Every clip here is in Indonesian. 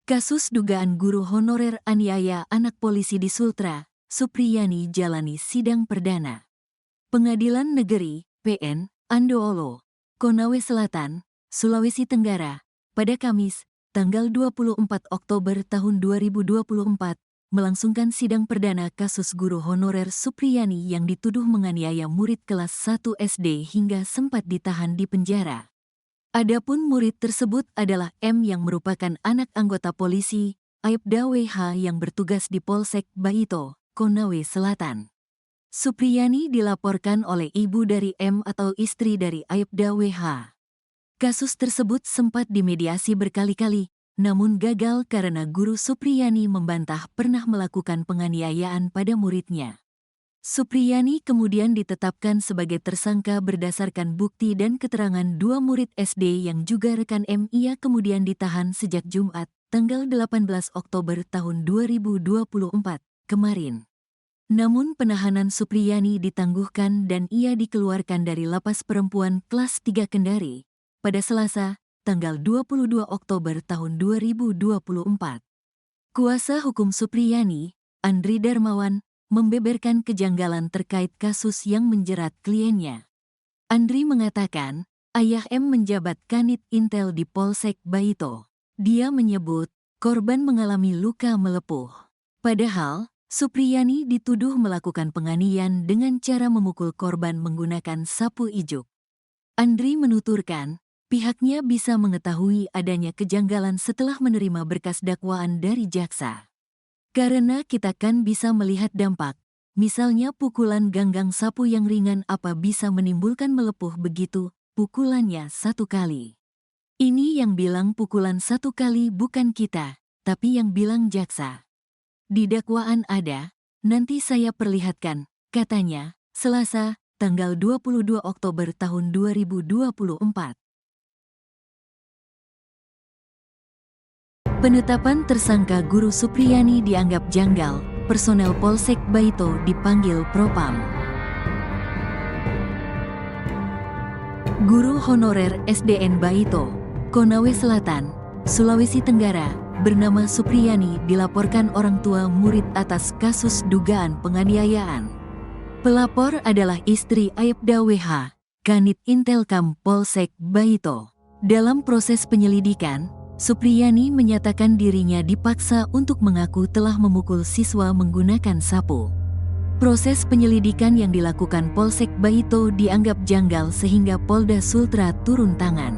Kasus dugaan guru honorer aniaya anak polisi di Sultra, Supriyani jalani sidang perdana. Pengadilan Negeri, PN, Andoolo, Konawe Selatan, Sulawesi Tenggara, pada Kamis, tanggal 24 Oktober tahun 2024, melangsungkan sidang perdana kasus guru honorer Supriyani yang dituduh menganiaya murid kelas 1 SD hingga sempat ditahan di penjara. Adapun murid tersebut adalah M yang merupakan anak anggota polisi, Aibda WH yang bertugas di Polsek Baito, Konawe Selatan. Supriyani dilaporkan oleh ibu dari M atau istri dari Aibda WH. Kasus tersebut sempat dimediasi berkali-kali, namun gagal karena guru Supriyani membantah pernah melakukan penganiayaan pada muridnya. Supriyani kemudian ditetapkan sebagai tersangka berdasarkan bukti dan keterangan dua murid SD yang juga rekan M. Ia kemudian ditahan sejak Jumat, tanggal 18 Oktober tahun 2024, kemarin. Namun penahanan Supriyani ditangguhkan dan ia dikeluarkan dari lapas perempuan kelas 3 Kendari pada Selasa, tanggal 22 Oktober tahun 2024. Kuasa hukum Supriyani, Andri Darmawan, membeberkan kejanggalan terkait kasus yang menjerat kliennya. Andri mengatakan, ayah M menjabat Kanit Intel di Polsek Baito. Dia menyebut, korban mengalami luka melepuh. Padahal, Supriyani dituduh melakukan penganiayaan dengan cara memukul korban menggunakan sapu ijuk. Andri menuturkan, pihaknya bisa mengetahui adanya kejanggalan setelah menerima berkas dakwaan dari jaksa. Karena kita kan bisa melihat dampak, misalnya pukulan ganggang sapu yang ringan apa bisa menimbulkan melepuh begitu, pukulannya 1 kali. Ini yang bilang pukulan 1 kali bukan kita, tapi yang bilang jaksa. Di dakwaan ada, nanti saya perlihatkan, katanya, Selasa, tanggal 22 Oktober tahun 2024. Penetapan tersangka guru Supriyani dianggap janggal, personel Polsek Baito dipanggil Propam. Guru honorer SDN Baito, Konawe Selatan, Sulawesi Tenggara, bernama Supriyani dilaporkan orang tua murid atas kasus dugaan penganiayaan. Pelapor adalah istri Aibda WH, Kanit Intelkam Polsek Baito. Dalam proses penyelidikan, Supriyani menyatakan dirinya dipaksa untuk mengaku telah memukul siswa menggunakan sapu. Proses penyelidikan yang dilakukan Polsek Baito dianggap janggal sehingga Polda Sultra turun tangan.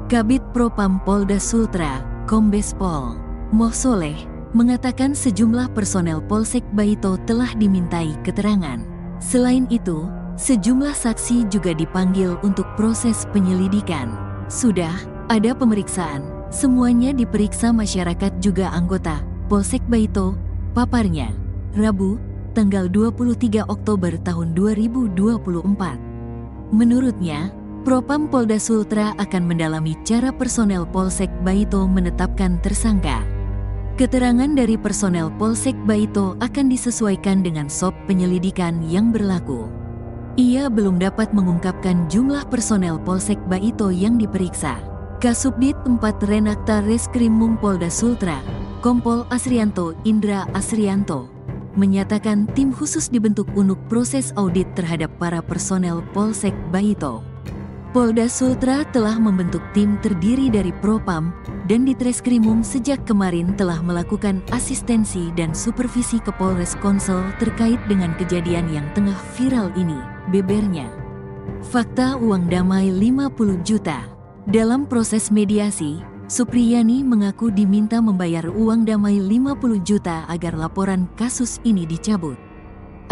Kabid Propam Polda Sultra, Kombes Pol Moh Soleh, mengatakan sejumlah personel Polsek Baito telah dimintai keterangan. Selain itu, sejumlah saksi juga dipanggil untuk proses penyelidikan. Sudah ada pemeriksaan. Semuanya diperiksa masyarakat juga anggota Polsek Baito, paparnya. Rabu, tanggal 23 Oktober tahun 2024. Menurutnya, Propam Polda Sultra akan mendalami cara personel Polsek Baito menetapkan tersangka. Keterangan dari personel Polsek Baito akan disesuaikan dengan SOP penyelidikan yang berlaku. Ia belum dapat mengungkapkan jumlah personel Polsek Baito yang diperiksa. Kasubdit 4 Renakta Reskrimum Polda Sultra, Kompol Asrianto Indra Asrianto, menyatakan tim khusus dibentuk untuk proses audit terhadap para personel Polsek Baito. Polda Sultra telah membentuk tim terdiri dari Propam dan Ditreskrimum sejak kemarin telah melakukan asistensi dan supervisi ke Polres Konsel terkait dengan kejadian yang tengah viral ini, bebernya. Fakta uang damai 50 juta. Dalam proses mediasi, Supriyani mengaku diminta membayar uang damai 50 juta agar laporan kasus ini dicabut.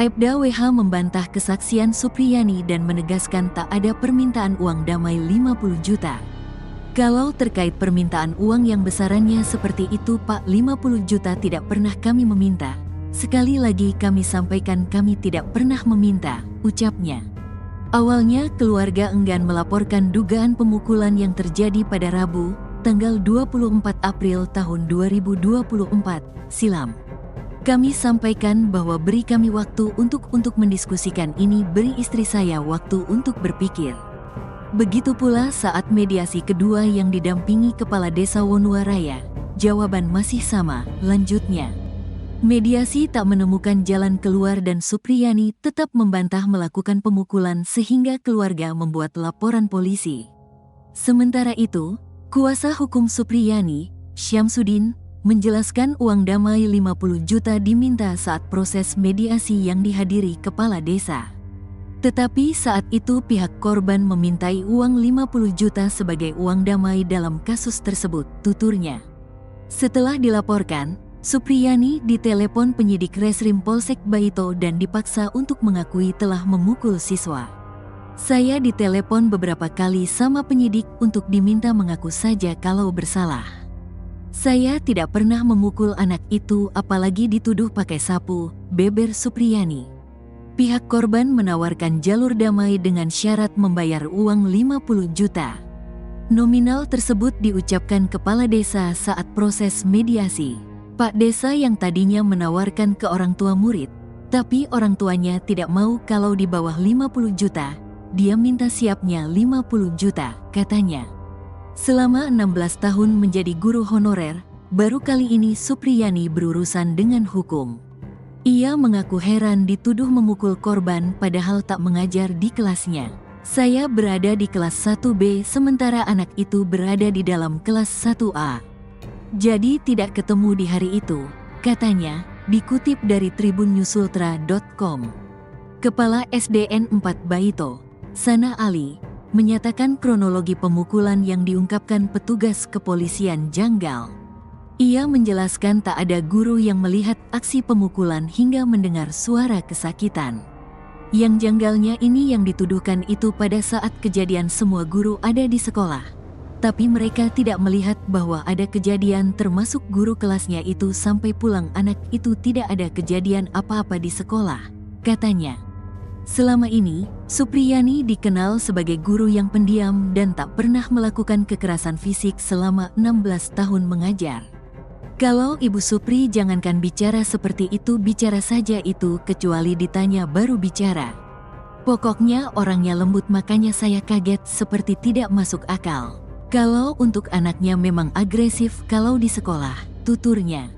Aibda WH membantah kesaksian Supriyani dan menegaskan tak ada permintaan uang damai 50 juta. Kalau terkait permintaan uang yang besarannya seperti itu Pak, 50 juta tidak pernah kami meminta. Sekali lagi kami sampaikan kami tidak pernah meminta, ucapnya. Awalnya keluarga enggan melaporkan dugaan pemukulan yang terjadi pada Rabu, tanggal 24 April tahun 2024, silam. Kami sampaikan bahwa beri kami waktu untuk mendiskusikan ini, beri istri saya waktu untuk berpikir. Begitu pula saat mediasi kedua yang didampingi Kepala Desa Wonuwaraya, Jawaban masih sama, lanjutnya. Mediasi tak menemukan jalan keluar dan Supriyani tetap membantah melakukan pemukulan sehingga keluarga membuat laporan polisi. Sementara itu, kuasa hukum Supriyani, Syamsuddin, menjelaskan uang damai 50 juta diminta saat proses mediasi yang dihadiri kepala desa. Tetapi saat itu pihak korban memintai uang 50 juta sebagai uang damai dalam kasus tersebut, tuturnya. Setelah dilaporkan, Supriyani ditelepon penyidik Reskrim Polsek Baito dan dipaksa untuk mengakui telah memukul siswa. Saya ditelepon beberapa kali sama penyidik untuk diminta mengaku saja kalau bersalah. Saya tidak pernah memukul anak itu apalagi dituduh pakai sapu, beber Supriyani. Pihak korban menawarkan jalur damai dengan syarat membayar uang 50 juta. Nominal tersebut diucapkan kepala desa saat proses mediasi. Pak Desa yang tadinya menawarkan ke orang tua murid, tapi orang tuanya tidak mau kalau di bawah 50 juta, dia minta siapnya 50 juta, katanya. Selama 16 tahun menjadi guru honorer, baru kali ini Supriyani berurusan dengan hukum. Ia mengaku heran dituduh memukul korban padahal tak mengajar di kelasnya. Saya berada di kelas 1B sementara anak itu berada di dalam kelas 1A. Jadi tidak ketemu di hari itu, katanya, dikutip dari tribunnyusultra.com. Kepala SDN 4 Baito, Sana Ali, menyatakan kronologi pemukulan yang diungkapkan petugas kepolisian janggal. Ia menjelaskan tak ada guru yang melihat aksi pemukulan hingga mendengar suara kesakitan. Yang janggalnya ini yang dituduhkan itu pada saat kejadian semua guru ada di sekolah. Tapi mereka tidak melihat bahwa ada kejadian termasuk guru kelasnya itu sampai pulang anak itu tidak ada kejadian apa-apa di sekolah, katanya. Selama ini, Supriyani dikenal sebagai guru yang pendiam dan tak pernah melakukan kekerasan fisik selama 16 tahun mengajar. Kalau Ibu Supri jangankan bicara seperti itu bicara saja itu kecuali ditanya baru bicara. Pokoknya orangnya lembut makanya saya kaget seperti tidak masuk akal. Kalau untuk anaknya memang agresif kalau di sekolah, tuturnya.